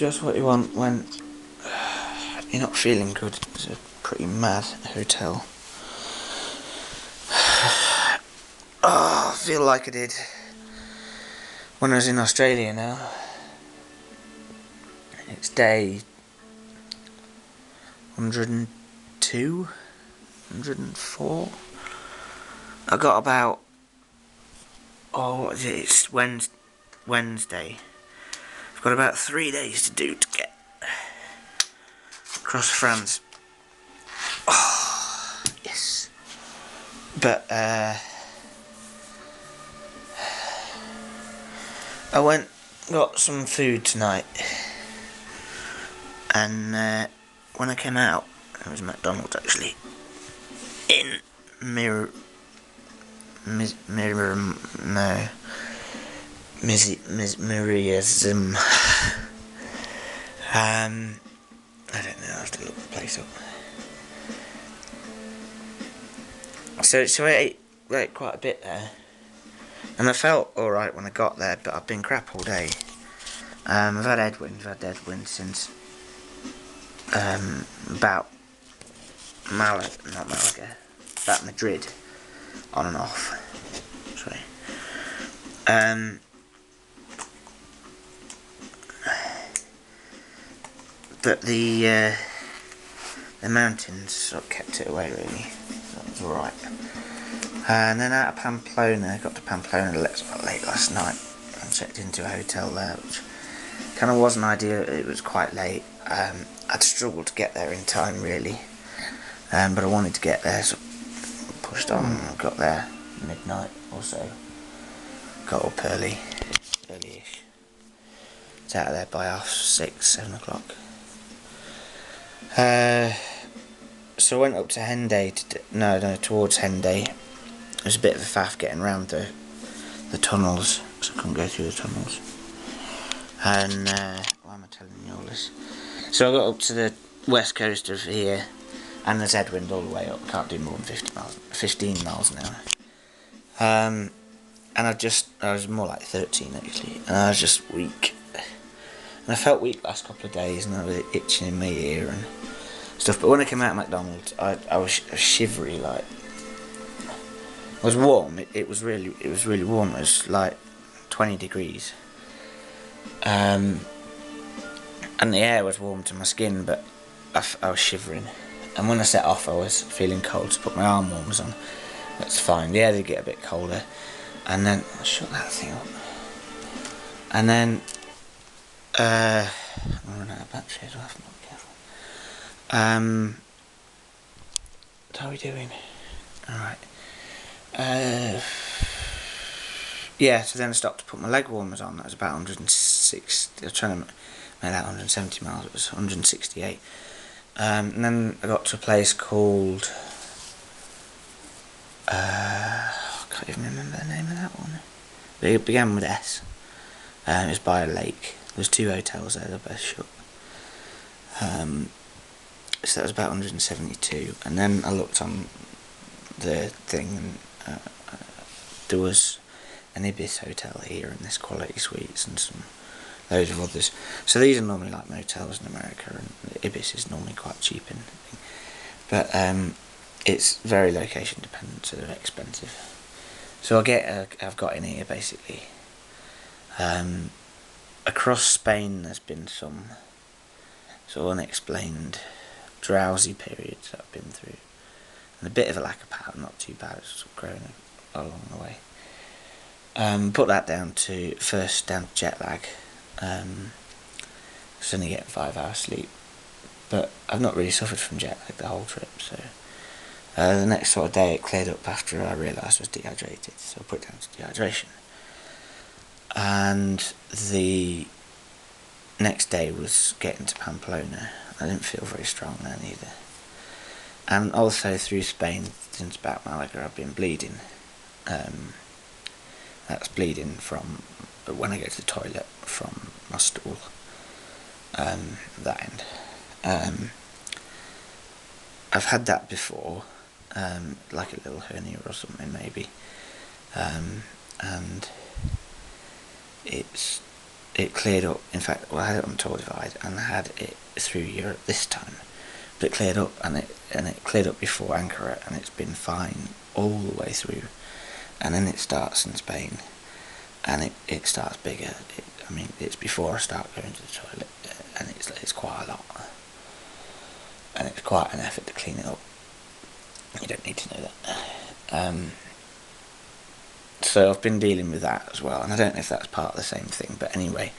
just what you want when you're not feeling good. It's a pretty mad hotel. Oh, I feel like I did when I was in Australia now. It's day 102, 104. I got about, it's Wednesday. I've got about 3 days to do to get across France. Oh, yes. But, I got some food tonight. And, when I came out, it was McDonald's actually. In Miriam. I don't know, I have to look the place up. So I ate like quite a bit there. And I felt alright when I got there, but I've been crap all day. I've had headwind since about about Madrid, on and off. Sorry. But the mountains sort of kept it away really. That was alright. And then out of Pamplona, got to Pamplona late last night and checked into a hotel there, which kind of wasn't ideal. It was quite late. I'd struggled to get there in time really, but I wanted to get there, so I pushed on and got there midnight or so. Got up early-ish. It's out of there by 6:30, 7 o'clock. So I went up to Hendaye, towards Hendaye. It was a bit of a faff getting around the tunnels, because I couldn't go through the tunnels. And, why am I telling you all this? So I got up to the west coast of here, and there's headwind all the way up. Can't do more than 15 miles an hour. And I was more like 13 actually, and I was just weak. And I felt weak last couple of days, and I was itching in my ear and stuff. But when I came out of McDonald's, I was shivery, like. It was warm. It was really warm. It was like 20 degrees. And the air was warm to my skin, but I was shivering. And when I set off, I was feeling cold, so I put my arm warmers on. That's fine. The air did get a bit colder. And then I'll shut that thing up. And then I'm running out of battery as well. I have to be careful. What are we doing? Alright. Yeah, so then I stopped to put my leg warmers on. That was about 160. I was trying to make that 170 miles. It was 168. And then I got to a place called I can't even remember the name of that one. But it began with S. It was by a lake. There was 2 hotels there. They're both shut. So that was about 172. And then I looked on the thing, and there was an Ibis hotel here, and this Quality Suites, and loads of others. So these are normally like motels in America, and the Ibis is normally quite cheap and thing. But it's very location dependent, so they're expensive. So I've got in here basically. Across Spain, there's been some sort of unexplained drowsy periods that I've been through, and a bit of a lack of power. Not too bad. It's sort of growing along the way. Put that down to jet lag. I was only getting 5 hours sleep, but I've not really suffered from jet lag the whole trip. So the next sort of day it cleared up after I realised I was dehydrated, so I put it down to dehydration. And the next day was getting to Pamplona. I didn't feel very strong then either. And also through Spain, since about Malaga, I've been bleeding. That's bleeding from when I go to the toilet from my stool. That end. I've had that before, like a little hernia or something maybe, and it's it cleared up. In fact, well, I had it on tour divide and I had it through Europe this time, but it cleared up, and it cleared up before Ankara, and it's been fine all the way through. And then it starts in Spain, and it starts bigger. I mean, it's before I start going to the toilet, and it's quite a lot, and it's quite an effort to clean it up. You don't need to know that. So I've been dealing with that as well, and I don't know if that's part of the same thing, but anyway,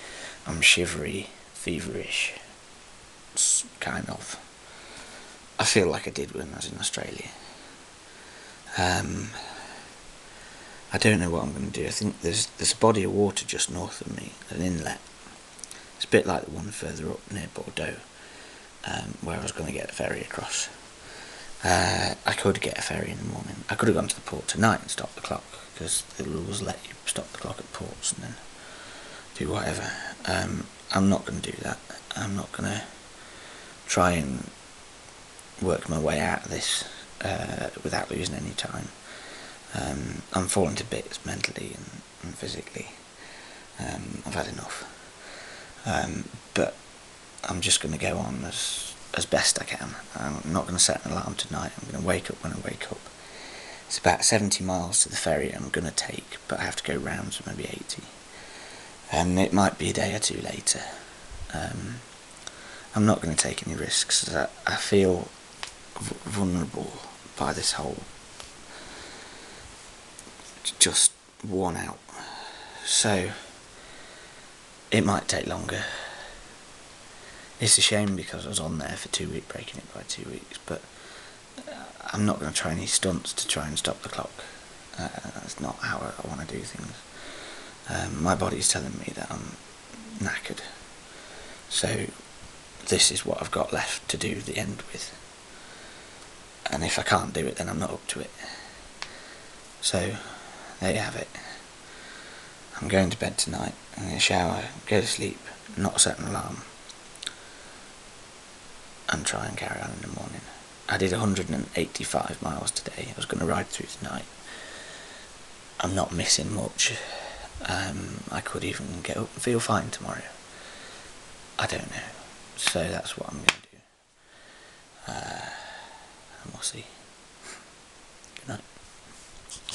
I'm shivery, feverish, kind of. I feel like I did when I was in Australia. I don't know what I'm going to do. I think there's a body of water just north of me, an inlet. It's a bit like the one further up near Bordeaux, where I was going to get a ferry across. I could get a ferry in the morning. I could have gone to the port tonight and stopped the clock, because the rules let you stop the clock at ports and then do whatever. I'm not going to do that. I'm not going to try and work my way out of this without losing any time. I'm falling to bits mentally and physically. I've had enough. But I'm just going to go on as best I can. I'm not going to set an alarm tonight. I'm going to wake up when I wake up. It's about 70 miles to the ferry I'm going to take, but I have to go round, so maybe 80. And it might be a day or two later. I'm not going to take any risks. I feel vulnerable by this whole, just worn out. So it might take longer. It's a shame because I was on there for 2 weeks, breaking it by 2 weeks, but I'm not going to try any stunts to try and stop the clock. That's not how I want to do things. My body's telling me that I'm knackered. So this is what I've got left to do the end with. And if I can't do it, then I'm not up to it. So there you have it. I'm going to bed tonight. I'm going to shower, go to sleep, not set an alarm, and try and carry on in the morning. I did 185 miles today. I was going to ride through tonight. I'm not missing much. I could even get up and feel fine tomorrow. I don't know. So that's what I'm going to do. And we'll see.